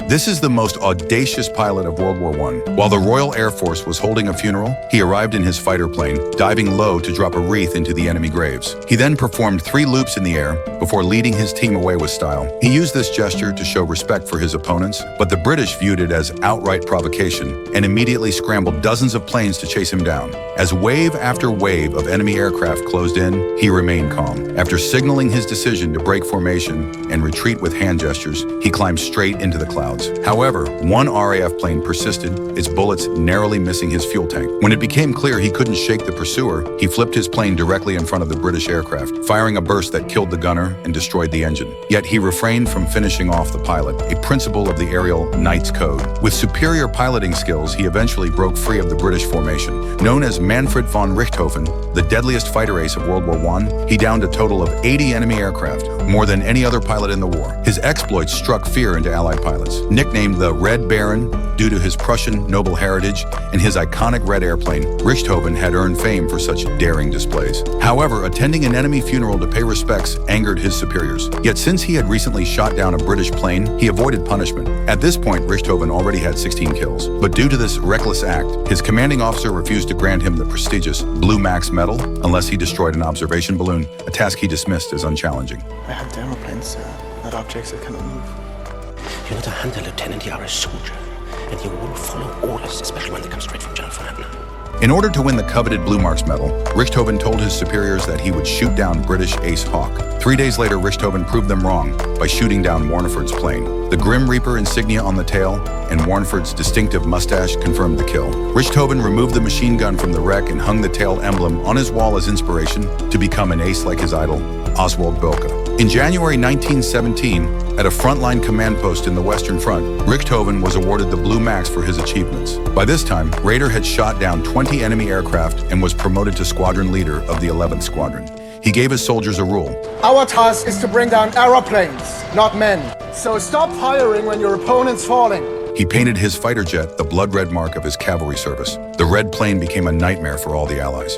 This is the most audacious pilot of World War I. While the Royal Air Force was holding a funeral, he arrived in his fighter plane, diving low to drop a wreath into the enemy graves. He then performed 3 loops in the air before leading his team away with style. He used this gesture to show respect for his opponents, but the British viewed it as outright provocation and immediately scrambled dozens of planes to chase him down. As wave after wave of enemy aircraft closed in, he remained calm. After signaling his decision to break formation and retreat with hand gestures, he climbed straight into the clouds. However, one RAF plane persisted, its bullets narrowly missing his fuel tank. When it became clear he couldn't shake the pursuer, he flipped his plane directly in front of the British aircraft, firing a burst that killed the gunner and destroyed the engine. Yet he refrained from finishing off the pilot, a principle of the aerial Knight's Code. With superior piloting skills, he eventually broke free of the British formation. Known as Manfred von Richthofen, the deadliest fighter ace of World War I, he downed a total of 80 enemy aircraft, more than any other pilot in the war. His exploits struck fear into Allied pilots. Nicknamed the Red Baron due to his Prussian noble heritage and his iconic red airplane, Richthofen had earned fame for such daring displays. However, attending an enemy funeral to pay respects angered his superiors. Yet since he had recently shot down a British plane, he avoided punishment. At this point, Richthofen already had 16 kills. But due to this reckless act, his commanding officer refused to grant him the prestigious Blue Max medal unless he destroyed an observation balloon, a task he dismissed as unchallenging. I have aeroplanes, sir, not objects that cannot move. You're not a hunter, Lieutenant, you are a soldier. And you will follow orders, especially when they come straight from General Wagner. In order to win the coveted Blue Marks medal, Richthofen told his superiors that he would shoot down British ace Hawk. 3 days later, Richthofen proved them wrong by shooting down Warneford's plane. The Grim Reaper insignia on the tail and Warneford's distinctive mustache confirmed the kill. Richthofen removed the machine gun from the wreck and hung the tail emblem on his wall as inspiration to become an ace like his idol, Oswald Boelcke. In January 1917, at a frontline command post in the Western Front, Richthofen was awarded the Blue Max for his achievements. By this time, Raeder had shot down 20 enemy aircraft and was promoted to squadron leader of the 11th Squadron. He gave his soldiers a rule. Our task is to bring down aeroplanes, not men. So stop firing when your opponent's falling. He painted his fighter jet the blood red mark of his cavalry service. The red plane became a nightmare for all the Allies.